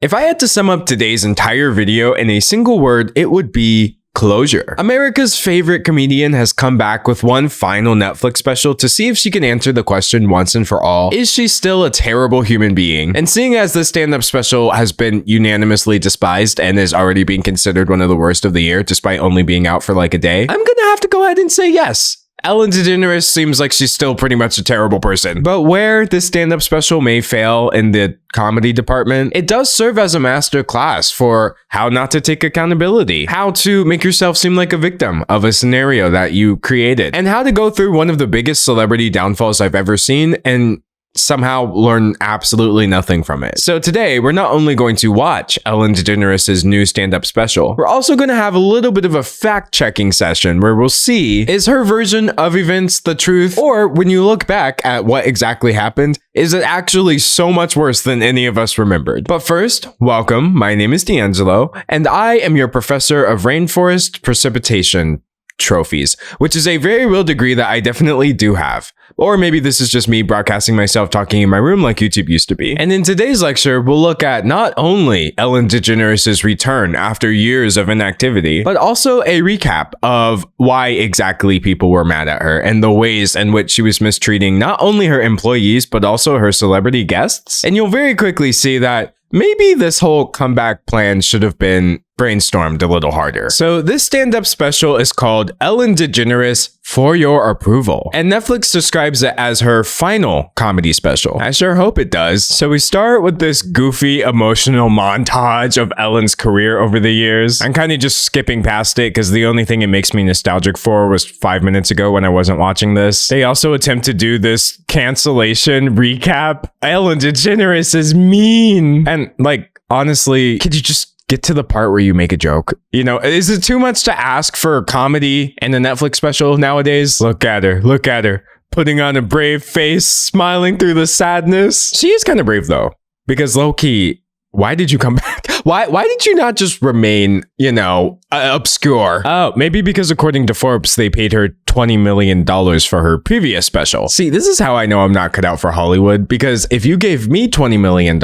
If I had to sum up today's entire video in a single word, it would be closure. America's favorite comedian has come back with one final Netflix special to see if she can answer the question once and for all, is she still a terrible human being? And seeing as this stand-up special has been unanimously despised and is already being considered one of the worst of the year despite only being out for like a day, I'm gonna have to go ahead and say yes. Ellen DeGeneres seems like she's still pretty much a terrible person. But where this stand-up special may fail in the comedy department, it does serve as a master class for how not to take accountability, how to make yourself seem like a victim of a scenario that you created, and how to go through one of the biggest celebrity downfalls I've ever seen and somehow learn absolutely nothing from it. So today, we're not only going to watch Ellen DeGeneres' new stand-up special, we're also going to have a little bit of a fact-checking session where we'll see, is her version of events the truth? Or when you look back at what exactly happened, is it actually so much worse than any of us remembered? But first, welcome. My name is D'Angelo, and I am your professor of rainforest precipitation trophies, which is a very real degree that I definitely do have. Or maybe this is just me broadcasting myself talking in my room like YouTube used to be. And in today's lecture, we'll look at not only Ellen DeGeneres' return after years of inactivity, but also a recap of why exactly people were mad at her and the ways in which she was mistreating not only her employees, but also her celebrity guests. And you'll very quickly see that maybe this whole comeback plan should have been brainstormed a little harder. So this stand-up special is called Ellen DeGeneres For Your Approval, and Netflix describes it as her final comedy special. I sure hope it does. So we start with this goofy, emotional montage of Ellen's career over the years. I'm kind of just skipping past it because the only thing it makes me nostalgic for was 5 minutes ago when I wasn't watching this. They also attempt to do this cancellation recap. Ellen DeGeneres is mean. And like, honestly, could you just get to the part where you make a joke? You know, is it too much to ask for comedy in a Netflix special nowadays? Look at her, putting on a brave face, smiling through the sadness. She is kind of brave though, because low-key, why did you come back? Why did you not just remain, you know, obscure? Oh, maybe because according to Forbes, they paid her $20 million for her previous special. See, this is how I know I'm not cut out for Hollywood, because if you gave me $20 million,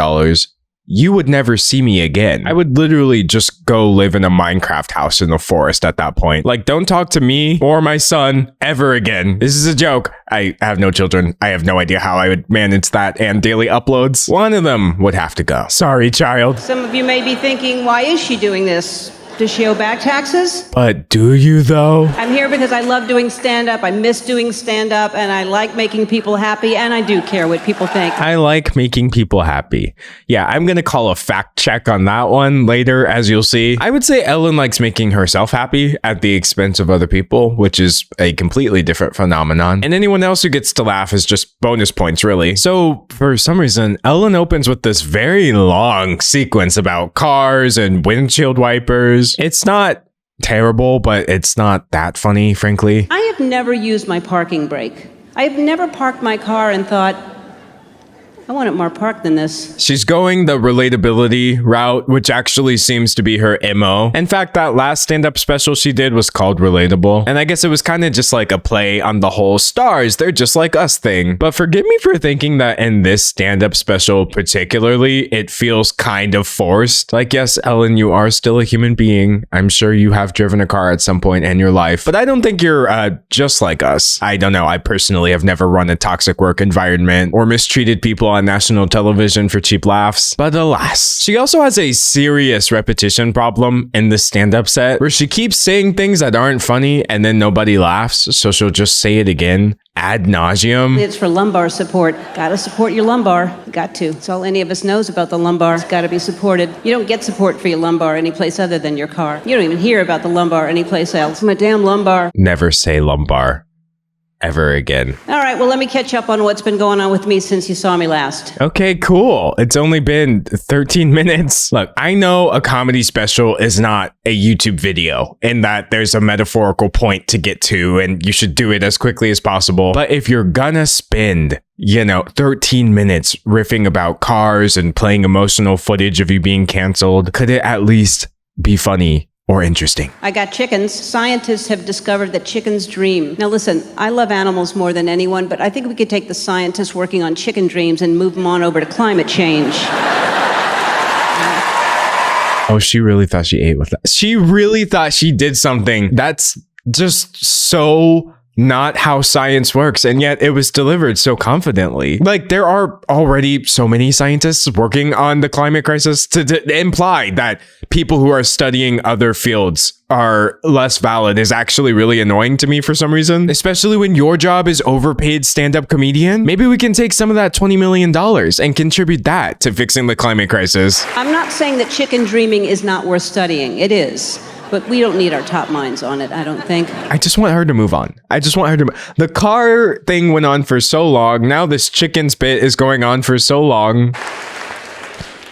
you would never see me again. I would literally just go live in a Minecraft house in the forest at that point. Like, don't talk to me or my son ever again. This is a joke. I have no children. I have no idea how I would manage that and daily uploads. One of them would have to go. Sorry, child. Some of you may be thinking, why is she doing this? Does she owe back taxes? But do you though? I'm here because I love doing stand-up. I miss doing stand-up, and I like making people happy, and I do care what people think. I like making people happy. Yeah, I'm gonna call a fact check on that one later, as you'll see. I would say Ellen likes making herself happy at the expense of other people, which is a completely different phenomenon. And anyone else who gets to laugh is just bonus points, really. So for some reason, Ellen opens with this very long sequence about cars and windshield wipers. It's not terrible, but it's not that funny, frankly. I have never used my parking brake. I have never parked my car and thought, I want it more parked than this. She's going the relatability route, which actually seems to be her MO. In fact, that last stand-up special she did was called Relatable. And I guess it was kind of just like a play on the whole stars, they're just like us thing. But forgive me for thinking that in this stand-up special particularly, it feels kind of forced. Like, yes, Ellen, you are still a human being. I'm sure you have driven a car at some point in your life. But I don't think you're just like us. I don't know. I personally have never run a toxic work environment or mistreated people on national television for cheap laughs. But alas, she also has a serious repetition problem in the stand-up set where she keeps saying things that aren't funny and then nobody laughs, so she'll just say it again ad nauseum. It's for lumbar support. Gotta support your lumbar. Got to. It's all any of us knows about the lumbar. It's gotta be supported. You don't get support for your lumbar anyplace other than your car. You don't even hear about the lumbar anyplace else. My damn lumbar. Never say lumbar ever again. All right, well, let me catch up on what's been going on with me since you saw me last. Okay, cool. It's only been 13 minutes. Look, I know a comedy special is not a YouTube video in that there's a metaphorical point to get to and you should do it as quickly as possible. But if you're gonna spend, 13 minutes riffing about cars and playing emotional footage of you being canceled, could it at least be funny or interesting? I got chickens. Scientists have discovered that chickens dream. Now listen, I love animals more than anyone, but I think we could take the scientists working on chicken dreams and move them on over to climate change. Oh, she really thought she ate with that. She really thought she did something. That's just so not how science works, and yet it was delivered so confidently. Like, there are already so many scientists working on the climate crisis to imply that people who are studying other fields are less valid is actually really annoying to me for some reason, especially when your job is overpaid stand-up comedian. Maybe we can take some of that $20 million and contribute that to fixing the climate crisis. I'm not saying that chicken dreaming is not worth studying. It is. But we don't need our top minds on it, I don't think. I just want her to move on. The car thing went on for so long. Now this chicken spit is going on for so long.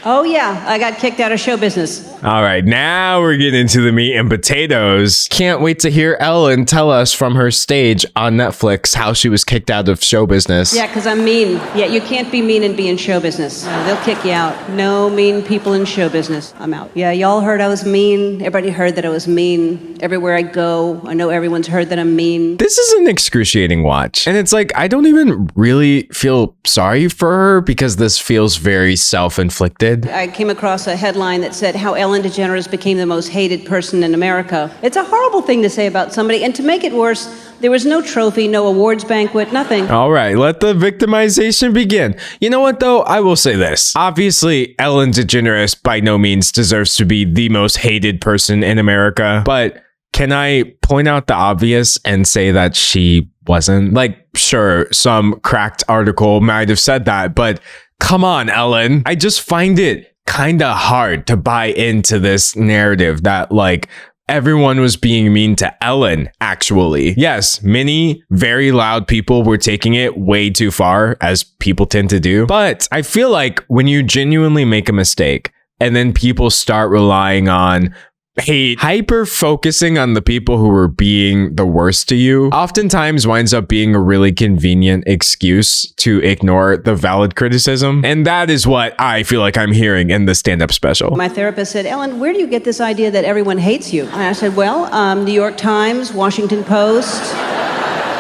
Oh yeah, I got kicked out of show business. All right, now we're getting into the meat and potatoes. Can't wait to hear Ellen tell us from her stage on Netflix how she was kicked out of show business. Yeah, because I'm mean. Yeah, you can't be mean and be in show business. They'll kick you out. No mean people in show business. I'm out. Yeah, y'all heard I was mean. Everybody heard that I was mean. Everywhere I go, I know everyone's heard that I'm mean. This is an excruciating watch. And it's like, I don't even really feel sorry for her because this feels very self-inflicted. I came across a headline that said how Ellen DeGeneres became the most hated person in America. It's a horrible thing to say about somebody, and to make it worse, there was no trophy, no awards banquet, nothing. All right, let the victimization begin. You know what, though? I will say this. Obviously, Ellen DeGeneres by no means deserves to be the most hated person in America, but can I point out the obvious and say that she wasn't? Like, sure, some cracked article might have said that, but come on, Ellen. I just find it kind of hard to buy into this narrative that, like, everyone was being mean to Ellen, actually. Yes, many very loud people were taking it way too far, as people tend to do. But I feel like when you genuinely make a mistake and then people start relying on hate, hyper focusing on the people who were being the worst to you oftentimes winds up being a really convenient excuse to ignore the valid criticism. And that is what I feel like I'm hearing in the stand-up special. My therapist said, Ellen, where do you get this idea that everyone hates you? And I said, well, New York Times, Washington Post,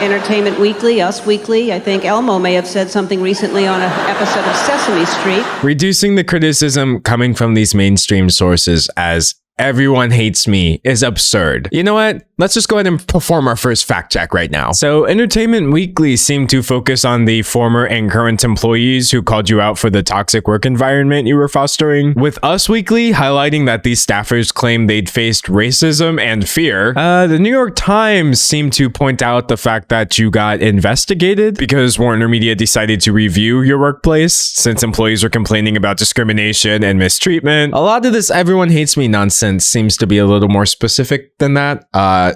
Entertainment Weekly, Us Weekly. I think Elmo may have said something recently on an episode of Sesame Street. Reducing the criticism coming from these mainstream sources as everyone hates me is absurd. You know what? Let's just go ahead and perform our first fact check right now. So Entertainment Weekly seemed to focus on the former and current employees who called you out for the toxic work environment you were fostering, with Us Weekly highlighting that these staffers claimed they'd faced racism and fear. The New York Times seemed to point out the fact that you got investigated because Warner Media decided to review your workplace since employees were complaining about discrimination and mistreatment. A lot of this everyone hates me nonsense seems to be a little more specific than that.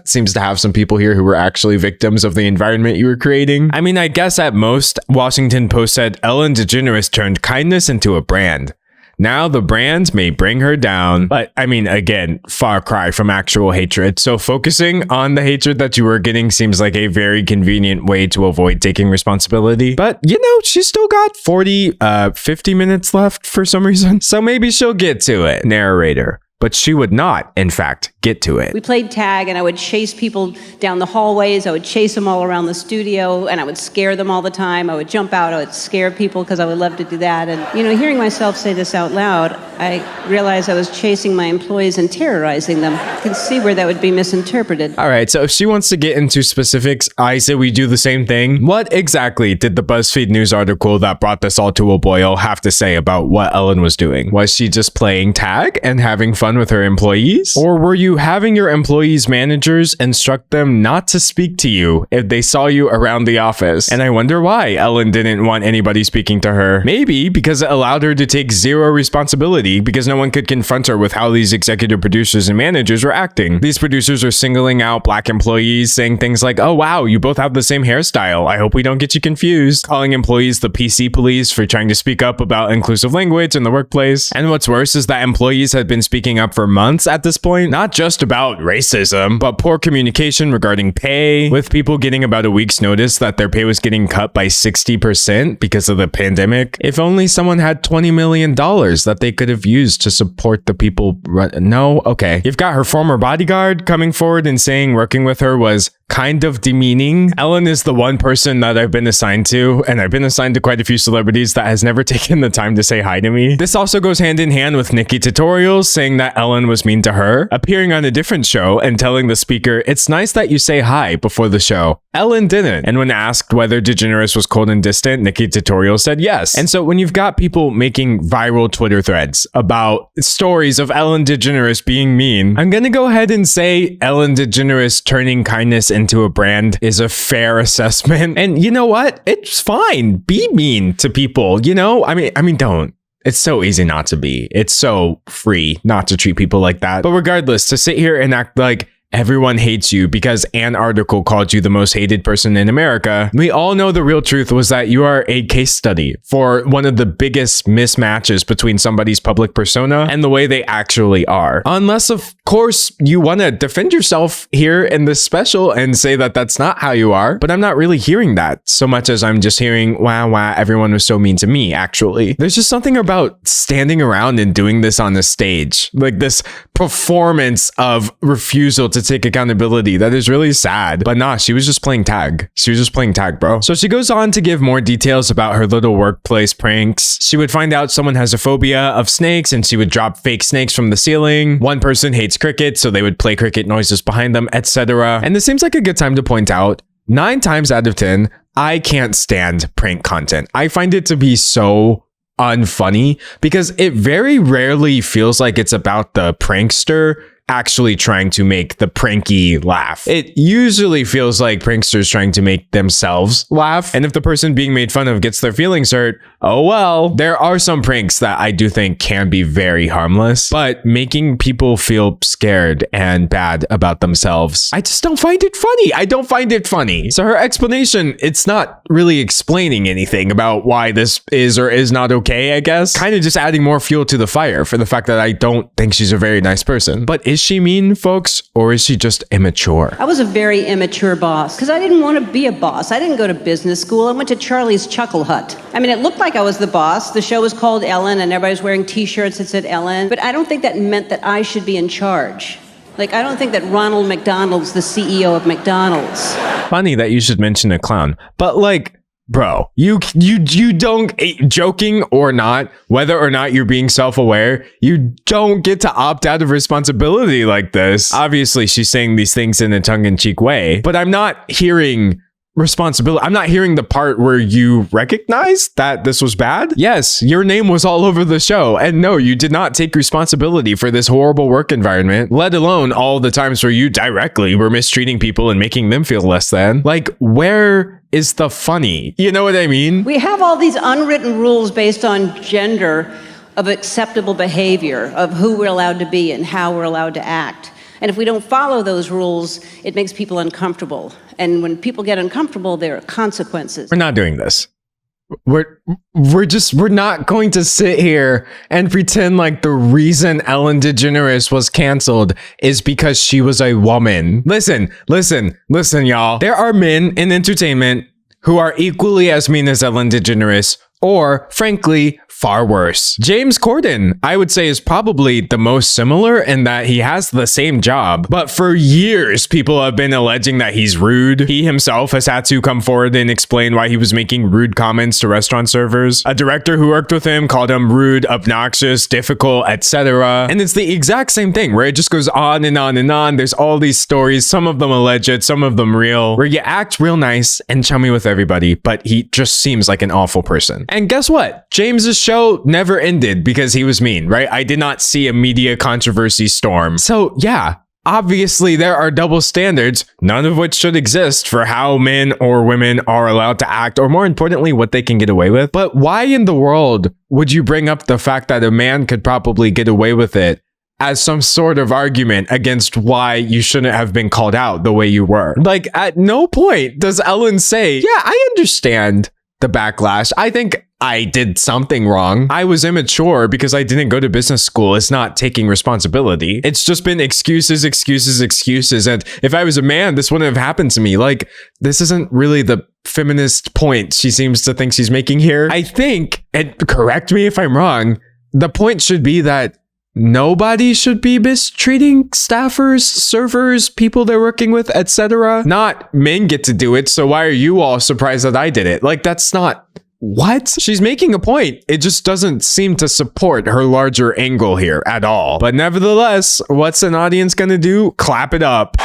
Seems to have some people here who were actually victims of the environment you were creating. I mean, I guess at most, Washington Post said Ellen DeGeneres turned kindness into a brand. Now the brand may bring her down, but I mean, again, far cry from actual hatred. So focusing on the hatred that you were getting seems like a very convenient way to avoid taking responsibility. But you know, she's still got 50 minutes left for some reason. So maybe she'll get to it. Narrator. But she would not, in fact, get to it. We played tag, and I would chase people down the hallways. I would chase them all around the studio, and I would scare them all the time. I would jump out. I would scare people because I would love to do that. And, you know, hearing myself say this out loud, I realized I was chasing my employees and terrorizing them. I can see where that would be misinterpreted. All right, so if she wants to get into specifics, I say we do the same thing. What exactly did the BuzzFeed News article that brought this all to a boil have to say about what Ellen was doing? Was she just playing tag and having fun with her employees? Or were you having your employees' managers instruct them not to speak to you if they saw you around the office? And I wonder why Ellen didn't want anybody speaking to her. Maybe because it allowed her to take zero responsibility because no one could confront her with how these executive producers and managers were acting. These producers are singling out black employees, saying things like, oh wow, you both have the same hairstyle. I hope we don't get you confused. Calling employees the PC police for trying to speak up about inclusive language in the workplace. And what's worse is that employees had been speaking up for months at this point, not just about racism, but poor communication regarding pay, with people getting about a week's notice that their pay was getting cut by 60% because of the pandemic. If only someone had $20 million that they could have used to support the people. No? Okay. You've got her former bodyguard coming forward and saying working with her was kind of demeaning. Ellen is the one person that I've been assigned to, and I've been assigned to quite a few celebrities that has never taken the time to say hi to me. This also goes hand in hand with Nikki Tutorials saying that that Ellen was mean to her, appearing on a different show and telling the speaker, "It's nice that you say hi," before the show. Ellen didn't. And when asked whether DeGeneres was cold and distant, Nikki Tutorial said yes. And so when you've got people making viral Twitter threads about stories of Ellen DeGeneres being mean, I'm gonna go ahead and say Ellen DeGeneres turning kindness into a brand is a fair assessment. And you know what? It's fine. Be mean to people, you know? I mean, don't. It's so easy not to be. It's so free not to treat people like that. But regardless, to sit here and act like everyone hates you because an article called you the most hated person in America, we all know the real truth was that you are a case study for one of the biggest mismatches between somebody's public persona and the way they actually are. Unless, of course, you want to defend yourself here in this special and say that that's not how you are, but I'm not really hearing that so much as I'm just hearing, wow, everyone was so mean to me, actually. There's just something about standing around and doing this on the stage, like this performance of refusal to take accountability that is really sad. But nah, she was just playing tag. She was just playing tag, bro. So she goes on to give more details about her little workplace pranks. She would find out someone has a phobia of snakes and she would drop fake snakes from the ceiling. One person hates crickets, so they would play cricket noises behind them, etc. And this seems like a good time to point out, 9 times out of 10, I can't stand prank content. I find it to be so unfunny because it very rarely feels like it's about the prankster actually trying to make the pranky laugh. It usually feels like pranksters trying to make themselves laugh. And if the person being made fun of gets their feelings hurt, oh well. There are some pranks that I do think can be very harmless, but making people feel scared and bad about themselves, I just don't find it funny. I don't find it funny. So her explanation, it's not really explaining anything about why this is or is not okay, I guess. Kind of just adding more fuel to the fire for the fact that I don't think she's a very nice person. But is she mean, folks, or is she just immature? I was a very immature boss because I didn't want to be a boss. I didn't go to business school. I went to Charlie's Chuckle Hut. I mean, it looked like I was the boss. The show was called Ellen and everybody was wearing t-shirts that said Ellen, but I don't think that meant that I should be in charge. Like, I don't think that Ronald McDonald's the CEO of McDonald's. Funny that you should mention a clown, but like, bro, you don't, joking or not, whether or not you're being self-aware, you don't get to opt out of responsibility like this. Obviously, she's saying these things in a tongue-in-cheek way, but I'm not hearing responsibility. I'm not hearing the part where you recognize that this was bad. Yes, your name was all over the show. And no, you did not take responsibility for this horrible work environment, let alone all the times where you directly were mistreating people and making them feel less than. Like, where is the funny? You know what I mean? We have all these unwritten rules based on gender of acceptable behavior, of who we're allowed to be and how we're allowed to act. And if we don't follow those rules, it makes people uncomfortable. And when people get uncomfortable, there are consequences. We're not doing this. We're not going to sit here and pretend like the reason Ellen DeGeneres was canceled is because she was a woman. Listen, y'all. There are men in entertainment who are equally as mean as Ellen DeGeneres, or frankly, far worse. James Corden, I would say, is probably the most similar in that he has the same job, but for years, people have been alleging that he's rude. He himself has had to come forward and explain why he was making rude comments to restaurant servers. A director who worked with him called him rude, obnoxious, difficult, etc. And it's the exact same thing where it just goes on and on and on. There's all these stories, some of them alleged, some of them real, where you act real nice and chummy with everybody, but he just seems like an awful person. And guess what? James's show never ended because he was mean, right? I did not see a media controversy storm. So yeah, obviously there are double standards, none of which should exist for how men or women are allowed to act, or more importantly, what they can get away with. But why in the world would you bring up the fact that a man could probably get away with it as some sort of argument against why you shouldn't have been called out the way you were? Like, at no point does Ellen say, yeah, I understand the backlash. I think I did something wrong. I was immature because I didn't go to business school. It's not taking responsibility. It's just been excuses. And if I was a man, this wouldn't have happened to me. Like, this isn't really the feminist point she seems to think she's making here. I think, and correct me if I'm wrong, the point should be that nobody should be mistreating staffers, servers, people they're working with, etc. Not men get to do it, so why are you all surprised that I did it? Like, that's not what? She's making a point. It just doesn't seem to support her larger angle here at all. But nevertheless, what's an audience gonna do? Clap it up.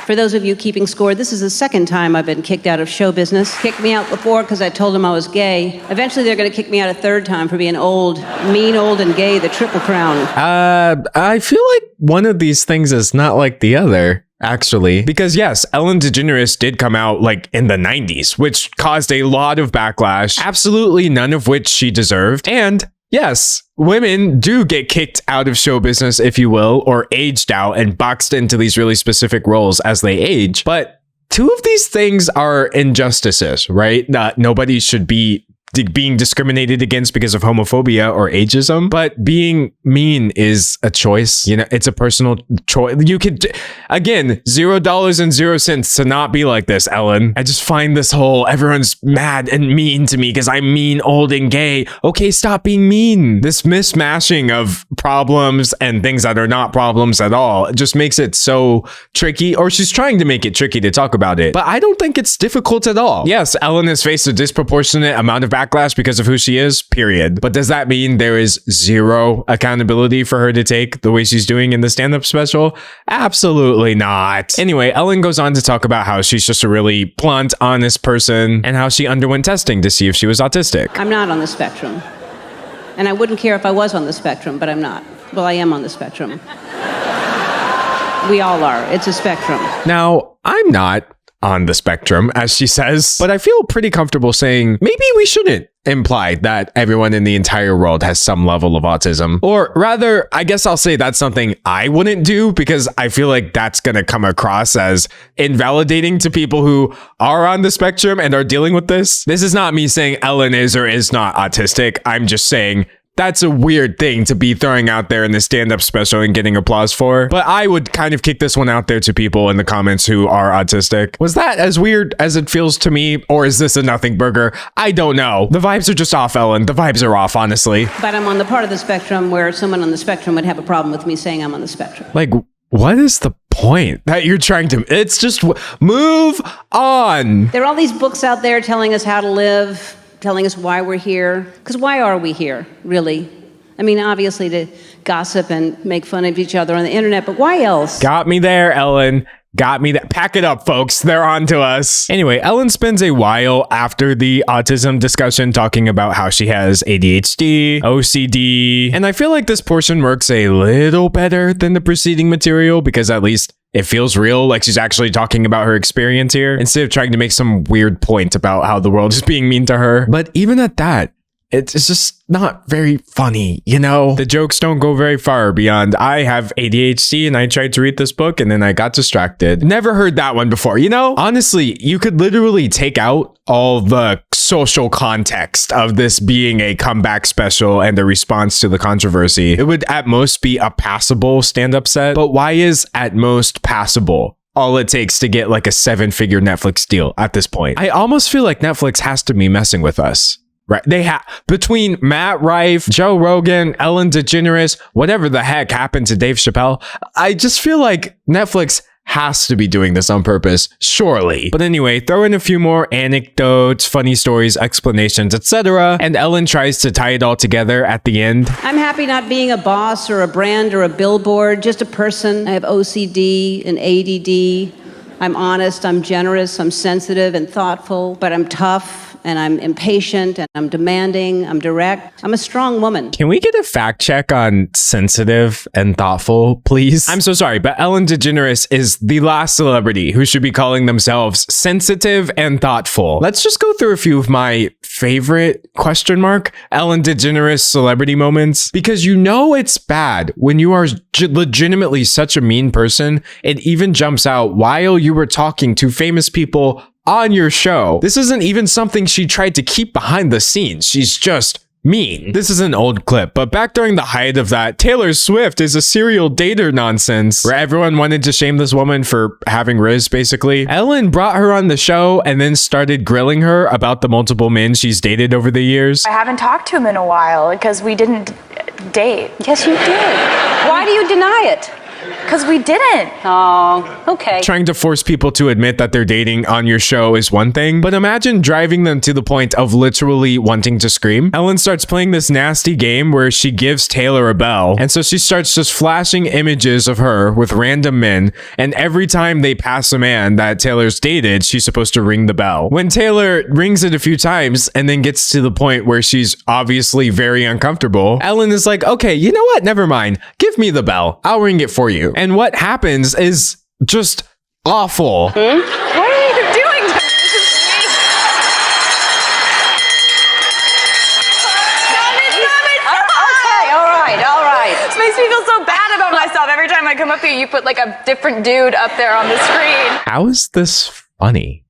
For those of you keeping score, this is the second time I've been kicked out of show business. Kicked me out before because I told them I was gay. Eventually, they're going to kick me out a third time for being old, mean, old, and gay, the triple crown. I feel like one of these things is not like the other, actually. Because yes, Ellen DeGeneres did come out like in the 90s, which caused a lot of backlash, absolutely none of which she deserved. And yes, women do get kicked out of show business, if you will, or aged out and boxed into these really specific roles as they age. But two of these things are injustices, right? Nobody should be being discriminated against because of homophobia or ageism, but being mean is a choice. You know, it's a personal choice. You could, again, $0 to not be like this, Ellen. I just find this whole everyone's mad and mean to me because I'm mean, old, and gay. Okay, stop being mean. This mishmashing of problems and things that are not problems at all just makes it so tricky, or she's trying to make it tricky to talk about it. But I don't think it's difficult at all. Yes, Ellen has faced a disproportionate amount of backlash because of who she is, period. But does that mean there is zero accountability for her to take the way she's doing in the stand-up special? Absolutely not. Anyway, Ellen goes on to talk about how she's just a really blunt, honest person and how she underwent testing to see if she was autistic. I'm not on the spectrum. And I wouldn't care if I was on the spectrum, but I'm not. Well, I am on the spectrum. We all are. It's a spectrum. Now, I'm not on the spectrum, as she says, but I feel pretty comfortable saying maybe we shouldn't imply that everyone in the entire world has some level of autism. Or rather, I guess I'll say that's something I wouldn't do because I feel like that's going to come across as invalidating to people who are on the spectrum and are dealing with this. This is not me saying Ellen is or is not autistic. I'm just saying that's a weird thing to be throwing out there in the stand-up special and getting applause for. But I would kind of kick this one out there to people in the comments who are autistic. Was that as weird as it feels to me? Or is this a nothing burger? I don't know. The vibes are just off, Ellen. The vibes are off, honestly. But I'm on the part of the spectrum where someone on the spectrum would have a problem with me saying I'm on the spectrum. Like, what is the point that you're trying to... It's just move on. There are all these books out there telling us how to live, telling us why we're here. Because why are we here, really? I mean, obviously to gossip and make fun of each other on the internet, but why else? Got me there, Ellen. Got me that. Pack it up, folks. They're on to us. Anyway, Ellen spends a while after the autism discussion talking about how she has ADHD, OCD, and I feel like this portion works a little better than the preceding material because at least it feels real, like she's actually talking about her experience here instead of trying to make some weird point about how the world is being mean to her. But even at that, it's just not very funny, you know? The jokes don't go very far beyond, I have ADHD and I tried to read this book and then I got distracted. Never heard that one before, you know? Honestly, you could literally take out all the social context of this being a comeback special and a response to the controversy. It would at most be a passable stand-up set, but why is at most passable all it takes to get like a 7-figure Netflix deal at this point? I almost feel like Netflix has to be messing with us. Right. They have, between Matt Rife, Joe Rogan, Ellen DeGeneres, whatever the heck happened to Dave Chappelle, I just feel like Netflix has to be doing this on purpose, surely. But anyway, throw in a few more anecdotes, funny stories, explanations, etc. And Ellen tries to tie it all together at the end. I'm happy not being a boss or a brand or a billboard, just a person. I have OCD and ADD. I'm honest, I'm generous, I'm sensitive and thoughtful, but I'm tough. And I'm impatient, and I'm demanding, I'm direct. I'm a strong woman. Can we get a fact check on sensitive and thoughtful, please? I'm so sorry, but Ellen DeGeneres is the last celebrity who should be calling themselves sensitive and thoughtful. Let's just go through a few of my favorite Ellen DeGeneres celebrity moments, because you know it's bad when you are legitimately such a mean person. It even jumps out while you were talking to famous people on your show. This isn't even something she tried to keep behind the scenes. She's just mean. This is an old clip, but back during the height of that Taylor Swift is a serial dater nonsense, where everyone wanted to shame this woman for having Riz, basically, Ellen brought her on the show and then started grilling her about the multiple men she's dated over the years. I haven't talked to him in a while because we didn't date. Yes, you did. Why do you deny it? Because we didn't. Oh, okay. Trying to force people to admit that they're dating on your show is one thing, but imagine driving them to the point of literally wanting to scream. Ellen starts playing this nasty game where she gives Taylor a bell, and so she starts just flashing images of her with random men, and every time they pass a man that Taylor's dated, she's supposed to ring the bell. When Taylor rings it a few times and then gets to the point where she's obviously very uncomfortable, Ellen is like, okay, you know what? Never mind. Give me the bell. I'll ring it for you. And what happens is just awful. What are you doing to me? Okay, all right. This makes me feel so bad about myself. Every time I come up here, you put like a different dude up there on the screen. How is this funny?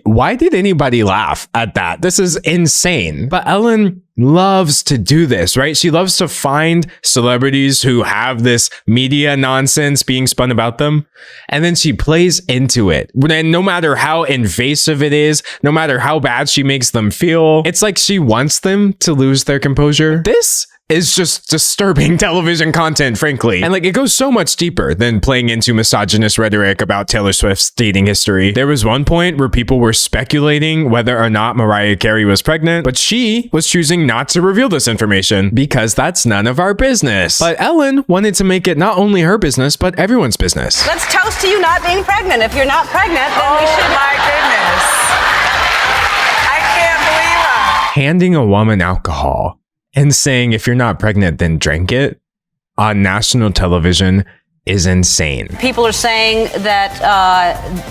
Why did anybody laugh at that? This is insane. But Ellen loves to do this, right? She loves to find celebrities who have this media nonsense being spun about them, and then she plays into it. And no matter how invasive it is, no matter how bad she makes them feel, it's like she wants them to lose their composure. This is just disturbing television content, frankly. And like, it goes so much deeper than playing into misogynist rhetoric about Taylor Swift's dating history. There was one point where people were speculating whether or not Mariah Carey was pregnant, but she was choosing not to reveal this information because that's none of our business. But Ellen wanted to make it not only her business, but everyone's business. Let's toast to you not being pregnant. If you're not pregnant, then we should. My goodness. I can't believe it. Handing a woman alcohol and saying, if you're not pregnant, then drink it on national television is insane. People are saying that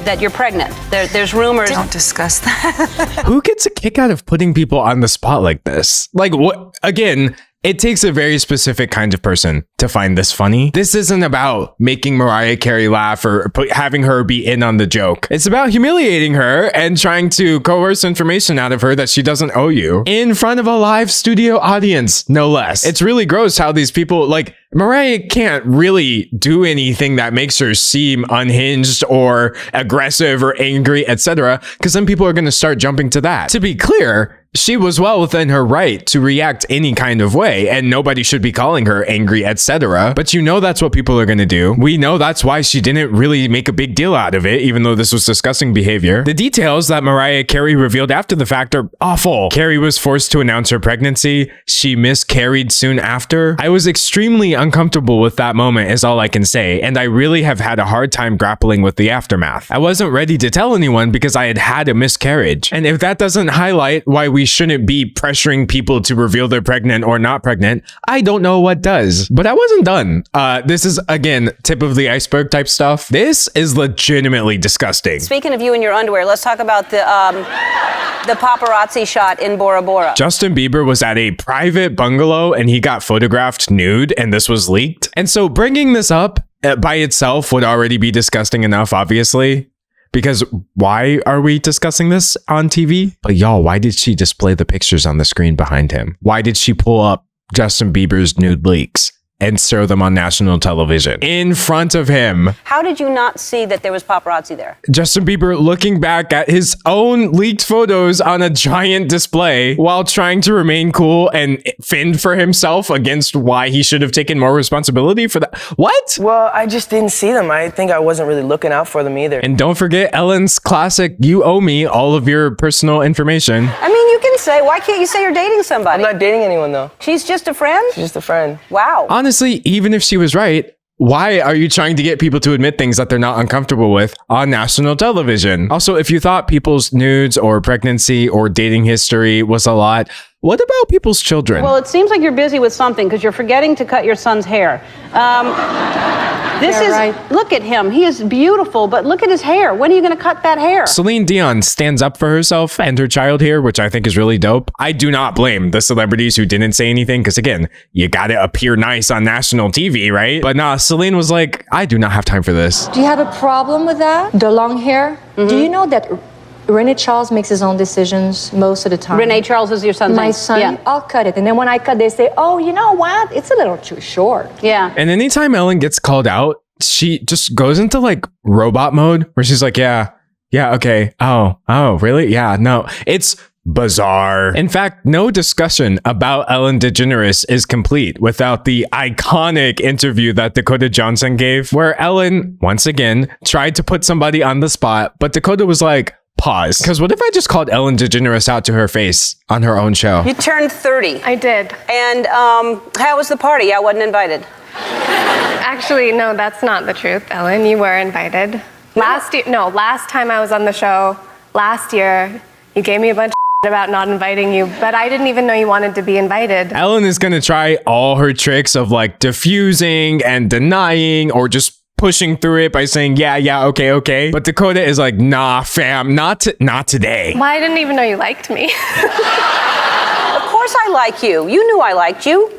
that you're pregnant. There's rumors. Don't discuss that. Who gets a kick out of putting people on the spot like this? Like, what? Again, it takes a very specific kind of person to find this funny. This isn't about making Mariah Carey laugh or having her be in on the joke. It's about humiliating her and trying to coerce information out of her that she doesn't owe you in front of a live studio audience, no less. It's really gross how these people, like, Mariah can't really do anything that makes her seem unhinged or aggressive or angry, etc., because then people are going to start jumping to that. To be clear, she was well within her right to react any kind of way, and nobody should be calling her angry, etc. But you know that's what people are going to do. We know that's why she didn't really make a big deal out of it, even though this was disgusting behavior. The details that Mariah Carey revealed after the fact are awful. Carey was forced to announce her pregnancy. She miscarried soon after. I was extremely uncomfortable with that moment, is all I can say, and I really have had a hard time grappling with the aftermath. I wasn't ready to tell anyone because I had had a miscarriage. And if that doesn't highlight why we shouldn't be pressuring people to reveal they're pregnant or not pregnant, I don't know what does. But I wasn't done. This is, again, tip of the iceberg type stuff. This is legitimately disgusting. Speaking of you in your underwear, let's talk about the paparazzi shot in Bora Bora. Justin Bieber was at a private bungalow and he got photographed nude, and this was leaked. And so bringing this up by itself would already be disgusting enough, obviously. Because why are we discussing this on TV? But y'all, why did she display the pictures on the screen behind him? Why did she pull up Justin Bieber's nude leaks and show them on national television in front of him? How did you not see that there was paparazzi there? Justin Bieber looking back at his own leaked photos on a giant display while trying to remain cool and fend for himself against why he should have taken more responsibility for that. What? Well, I just didn't see them. I think I wasn't really looking out for them either. And don't forget Ellen's classic, you owe me all of your personal information. I mean, you can say, why can't you say you're dating somebody? I'm not dating anyone, though. She's just a friend? She's just a friend. Wow. Honestly, even if she was right, why are you trying to get people to admit things that they're not uncomfortable with on national television? Also, if you thought people's nudes or pregnancy or dating history was a lot, what about people's children? Well, it seems like you're busy with something because you're forgetting to cut your son's hair. Look at him. He is beautiful, but look at his hair. When are you going to cut that hair? Celine Dion stands up for herself and her child here, which I think is really dope. I do not blame the celebrities who didn't say anything because, again, you got to appear nice on national TV, right? But nah, Celine was like, I do not have time for this. Do you have a problem with that? The long hair? Do you know that Renee Charles makes his own decisions most of the time? Renee Charles is your son's name? My son, Yeah. I'll cut it. And then when I cut, they say, oh, you know what? It's a little too short. Yeah. And anytime Ellen gets called out, she just goes into like robot mode where she's like, yeah, okay. Oh, really? Yeah, no. It's bizarre. In fact, no discussion about Ellen DeGeneres is complete without the iconic interview that Dakota Johnson gave, where Ellen, once again, tried to put somebody on the spot, but Dakota was like, pause. Because what if I just called Ellen DeGeneres out to her face on her own show? You turned 30. I did. And how was the party? I wasn't invited. Actually, no, that's not the truth, Ellen. You were invited. Last time I was on the show, last year, you gave me a bunch of about not inviting you, but I didn't even know you wanted to be invited. Ellen is going to try all her tricks of like diffusing and denying or just pushing through it by saying, yeah, okay. But Dakota is like, nah, fam, not today. Well, I didn't even know you liked me. Of course I like you. You knew I liked you.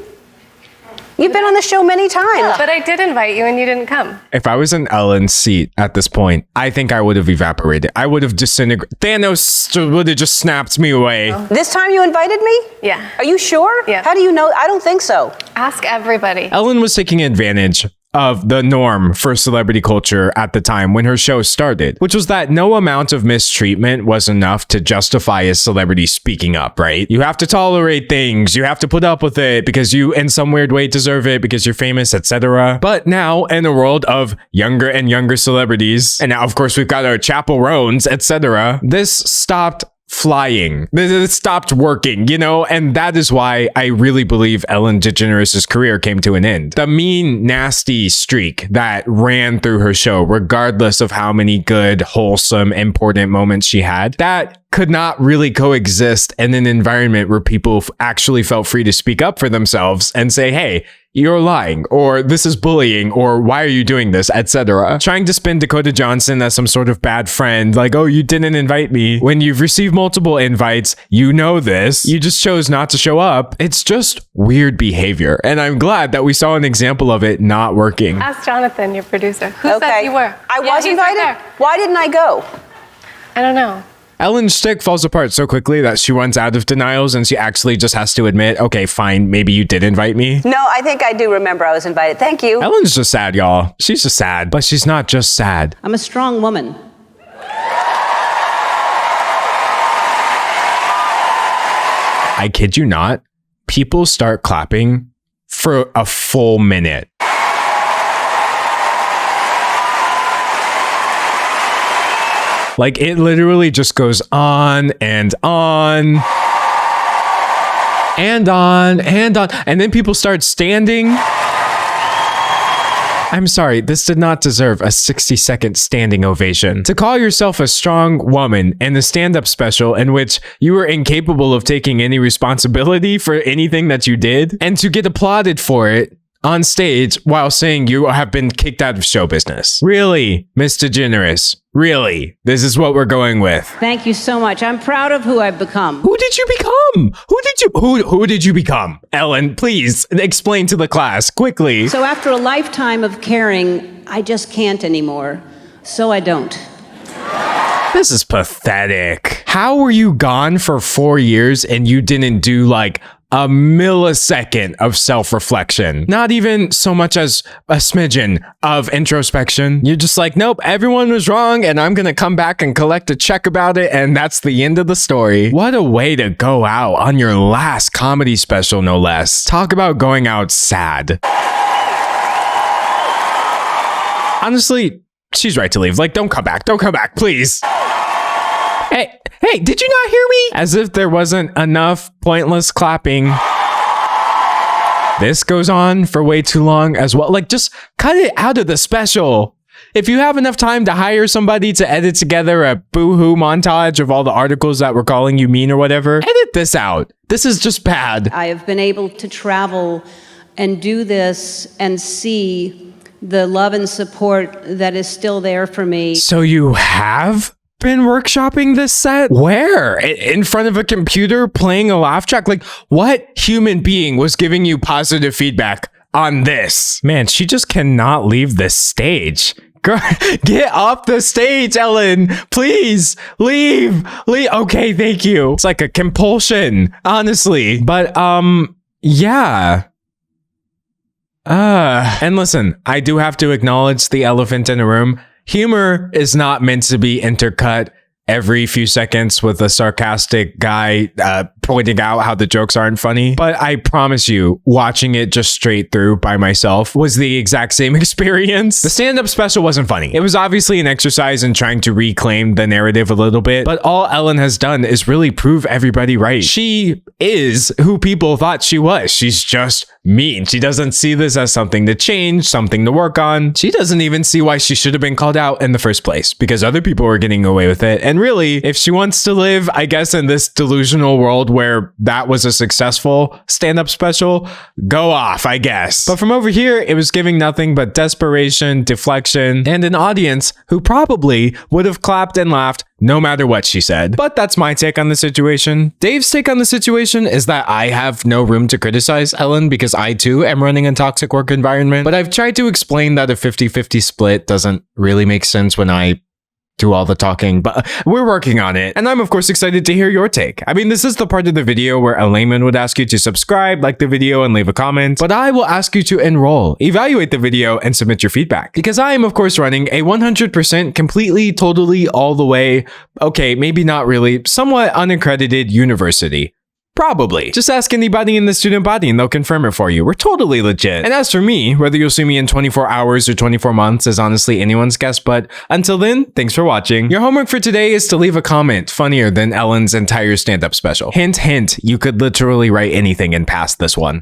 You've been on the show many times. But I did invite you and you didn't come. If I was in Ellen's seat at this point, I think I would have evaporated. I would have disintegrated. Thanos would have just snapped me away. This time you invited me? Yeah. Are you sure? Yeah. How do you know? I don't think so. Ask everybody. Ellen was taking advantage of the norm for celebrity culture at the time when her show started, which was that no amount of mistreatment was enough to justify a celebrity speaking up, right? You have to tolerate things, you have to put up with it because you in some weird way deserve it because you're famous, etc. But now in a world of younger and younger celebrities, and now of course we've got our Chappell Roans, etc., this stopped flying. It stopped working, you know? And that is why I really believe Ellen DeGeneres' career came to an end. The mean, nasty streak that ran through her show, regardless of how many good, wholesome, important moments she had, that could not really coexist in an environment where people actually felt free to speak up for themselves and say, hey, you're lying, or this is bullying, or why are you doing this, etc. Trying to spin Dakota Johnson as some sort of bad friend, like, oh, you didn't invite me. When you've received multiple invites, you know this. You just chose not to show up. It's just weird behavior. And I'm glad that we saw an example of it not working. Ask Jonathan, your producer. Who said you were? I was he's invited? right there. Why didn't I go? I don't know. Ellen's shtick falls apart so quickly that she runs out of denials and she actually just has to admit, okay, fine, maybe you did invite me. No, I think I do remember I was invited. Thank you. Ellen's just sad, y'all. She's just sad, but she's not just sad. I'm a strong woman. I kid you not, people start clapping for a full minute. Like, it literally just goes on and on and on and on. And then people start standing. I'm sorry, this did not deserve a 60-second standing ovation. To call yourself a strong woman in a stand-up special in which you were incapable of taking any responsibility for anything that you did, and to get applauded for it on stage while saying you have been kicked out of show business. Really, Miss DeGeneres? Really? This is what we're going with. Thank you so much. I'm proud of who I've become. Who did you become? Who did you become? Ellen, please explain to the class quickly. So after a lifetime of caring, I just can't anymore. So I don't. This is pathetic. How were you gone for 4 years and you didn't do like a millisecond of self-reflection? Not even so much as a smidgen of introspection. You're just like, nope, everyone was wrong and I'm gonna come back and collect a check about it and that's the end of the story. What a way to go out on your last comedy special, no less. Talk about going out sad. Honestly, she's right to leave. Like, don't come back, please. Hey, did you not hear me? As if there wasn't enough pointless clapping. This goes on for way too long as well. Like, just cut it out of the special. If you have enough time to hire somebody to edit together a boo-hoo montage of all the articles that were calling you mean or whatever, edit this out. This is just bad. I have been able to travel and do this and see the love and support that is still there for me. So you have been workshopping this set? Where? In front of a computer playing a laugh track? Like, what human being was giving you positive feedback on this? Man, she just cannot leave this stage. Girl, get off the stage, Ellen. Please, leave. Okay, thank you. It's like a compulsion, honestly. But, yeah. And listen, I do have to acknowledge the elephant in the room. Humor is not meant to be intercut every few seconds with a sarcastic guy pointing out how the jokes aren't funny. But I promise you, watching it just straight through by myself was the exact same experience. The stand-up special wasn't funny. It was obviously an exercise in trying to reclaim the narrative a little bit, but all Ellen has done is really prove everybody right. She is who people thought she was. She's just mean. She doesn't see this as something to change, something to work on. She doesn't even see why she should have been called out in the first place, because other people were getting away with it. And really, if she wants to live, I guess, in this delusional world where that was a successful stand-up special, go off, I guess. But from over here, it was giving nothing but desperation, deflection, and an audience who probably would have clapped and laughed no matter what she said. But that's my take on the situation. Dave's take on the situation is that I have no room to criticize Ellen because I too am running a toxic work environment. But I've tried to explain that a 50-50 split doesn't really make sense when I do all the talking, but we're working on it. And I'm of course excited to hear your take. I mean, this is the part of the video where a layman would ask you to subscribe, like the video, and leave a comment, but I will ask you to enroll, evaluate the video, and submit your feedback. Because I am of course running a 100% completely, totally, all the way, okay, maybe not really, somewhat unaccredited university. Probably. Just ask anybody in the student body and they'll confirm it for you. We're totally legit. And as for me, whether you'll see me in 24 hours or 24 months is honestly anyone's guess, but until then, thanks for watching. Your homework for today is to leave a comment funnier than Ellen's entire stand-up special. Hint, hint, you could literally write anything and pass this one.